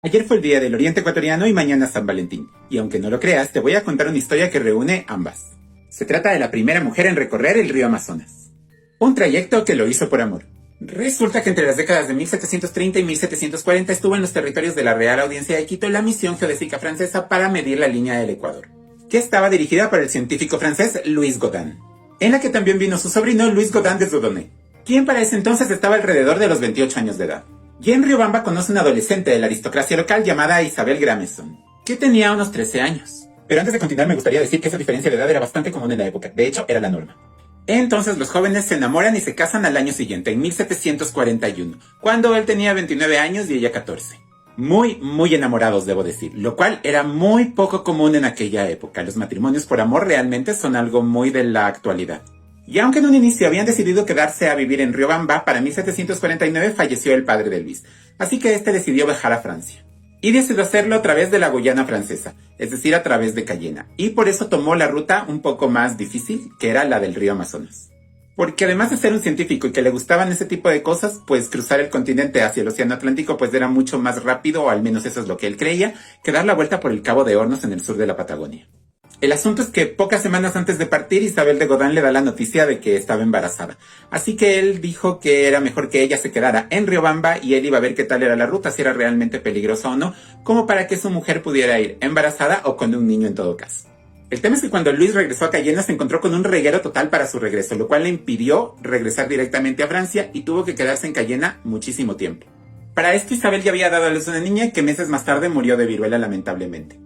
Ayer fue el día del Oriente Ecuatoriano y mañana San Valentín, y aunque no lo creas, te voy a contar una historia que reúne ambas. Se trata de la primera mujer en recorrer el río Amazonas. Un trayecto que lo hizo por amor. Resulta que entre las décadas de 1730 y 1740 estuvo en los territorios de la Real Audiencia de Quito la misión geodésica francesa para medir la línea del Ecuador, que estaba dirigida por el científico francés Louis Godin, en la que también vino su sobrino Louis Godin de Dieudonné, quien para ese entonces estaba alrededor de los 28 años de edad. Y en Riobamba conoce una adolescente de la aristocracia local llamada Isabel Grameson, que tenía unos 13 años. Pero antes de continuar me gustaría decir que esa diferencia de edad era bastante común en la época, de hecho era la norma. Entonces los jóvenes se enamoran y se casan al año siguiente, en 1741, cuando él tenía 29 años y ella 14. Muy enamorados, debo decir, lo cual era muy poco común en aquella época. Los matrimonios por amor realmente son algo muy de la actualidad. Y aunque en un inicio habían decidido quedarse a vivir en Riobamba, para 1749 falleció el padre de Luis, así que este decidió viajar a Francia. Y decidió hacerlo a través de la Guyana francesa, es decir, a través de Cayena, y por eso tomó la ruta un poco más difícil, que era la del río Amazonas. Porque además de ser un científico y que le gustaban ese tipo de cosas, pues cruzar el continente hacia el océano Atlántico pues era mucho más rápido, o al menos eso es lo que él creía, que dar la vuelta por el Cabo de Hornos en el sur de la Patagonia. El asunto es que pocas semanas antes de partir, Isabel de Godin le da la noticia de que estaba embarazada. Así que él dijo que era mejor que ella se quedara en Riobamba y él iba a ver qué tal era la ruta, si era realmente peligrosa o no, como para que su mujer pudiera ir embarazada o con un niño en todo caso. El tema es que cuando Luis regresó a Cayena se encontró con un reguero total para su regreso, lo cual le impidió regresar directamente a Francia y tuvo que quedarse en Cayena muchísimo tiempo. Para esto Isabel ya había dado a luz a una niña que meses más tarde murió de viruela lamentablemente.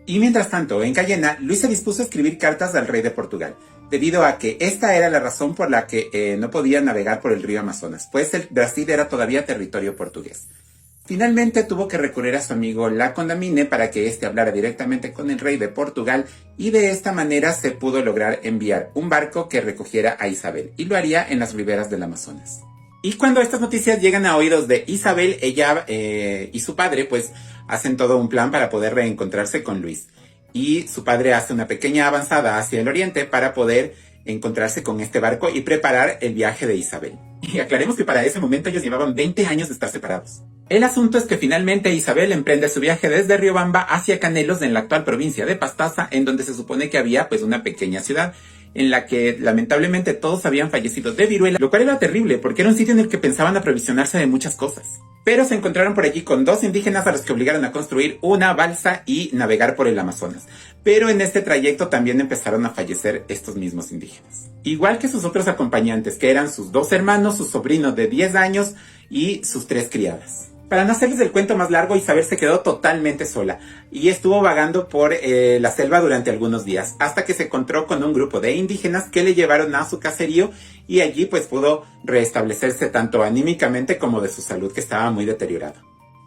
Y mientras tanto, en Cayena, Luis se dispuso a escribir cartas al rey de Portugal, debido a que esta era la razón por la que no podía navegar por el río Amazonas, pues el Brasil era todavía territorio portugués. Finalmente tuvo que recurrir a su amigo La Condamine para que éste hablara directamente con el rey de Portugal y de esta manera se pudo lograr enviar un barco que recogiera a Isabel, y lo haría en las riberas del Amazonas. Y cuando estas noticias llegan a oídos de Isabel, ella y su padre pues hacen todo un plan para poder reencontrarse con Luis. Y su padre hace una pequeña avanzada hacia el oriente para poder encontrarse con este barco y preparar el viaje de Isabel. Y aclaremos que para ese momento ellos llevaban 20 años de estar separados. El asunto es que finalmente Isabel emprende su viaje desde Riobamba hacia Canelos, en la actual provincia de Pastaza, en donde se supone que había pues una pequeña ciudad, en la que lamentablemente todos habían fallecido de viruela, lo cual era terrible porque era un sitio en el que pensaban aprovisionarse de muchas cosas. Pero se encontraron por allí con dos indígenas a los que obligaron a construir una balsa y navegar por el Amazonas. Pero en este trayecto también empezaron a fallecer estos mismos indígenas. Igual que sus otros acompañantes, que eran sus dos hermanos, su sobrino de 10 años y sus 3 criadas. Para no hacerles el cuento más largo, Isabel se quedó totalmente sola y estuvo vagando por la selva durante algunos días, hasta que se encontró con un grupo de indígenas que le llevaron a su caserío y allí pues pudo restablecerse tanto anímicamente como de su salud, que estaba muy deteriorada.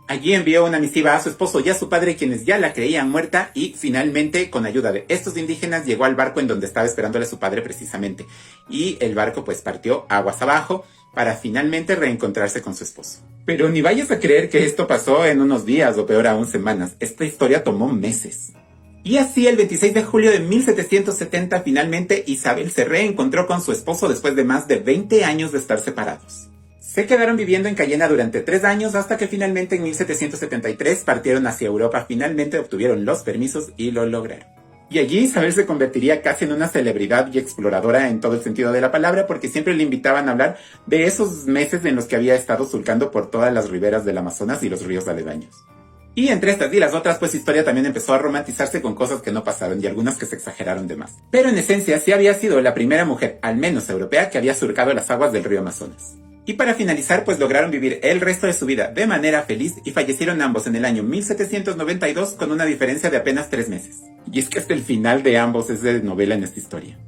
Allí envió una misiva a su esposo y a su padre, quienes ya la creían muerta, y finalmente, con ayuda de estos indígenas, llegó al barco en donde estaba esperándole su padre precisamente. Y el barco pues partió aguas abajo para finalmente reencontrarse con su esposo. Pero ni vayas a creer que esto pasó en unos días o peor aún semanas. Esta historia tomó meses. Y así el 26 de julio de 1770 finalmente Isabel se reencontró con su esposo después de más de 20 años de estar separados. Se quedaron viviendo en Cayena durante 3 años hasta que finalmente en 1773 partieron hacia Europa, finalmente obtuvieron los permisos y lo lograron. Y allí Isabel se convertiría casi en una celebridad y exploradora en todo el sentido de la palabra, porque siempre le invitaban a hablar de esos meses en los que había estado surcando por todas las riberas del Amazonas y los ríos aledaños. Y entre estas y las otras, pues historia también empezó a romantizarse con cosas que no pasaron y algunas que se exageraron de más. Pero en esencia sí había sido la primera mujer, al menos europea, que había surcado las aguas del río Amazonas. Y para finalizar, pues lograron vivir el resto de su vida de manera feliz y fallecieron ambos en el año 1792 con una diferencia de apenas 3 meses. Y es que hasta el final de ambos es de novela en esta historia.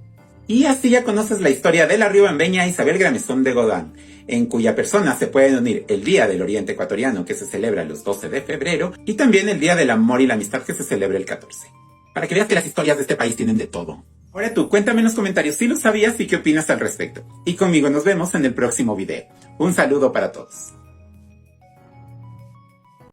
Y así ya conoces la historia de la riobambeña Isabel Grameson de Godin, en cuya persona se pueden unir el Día del Oriente Ecuatoriano, que se celebra los 12 de febrero, y también el Día del Amor y la Amistad, que se celebra el 14. Para que veas que las historias de este país tienen de todo. Ahora tú, cuéntame en los comentarios si lo sabías y qué opinas al respecto. Y conmigo nos vemos en el próximo video. Un saludo para todos.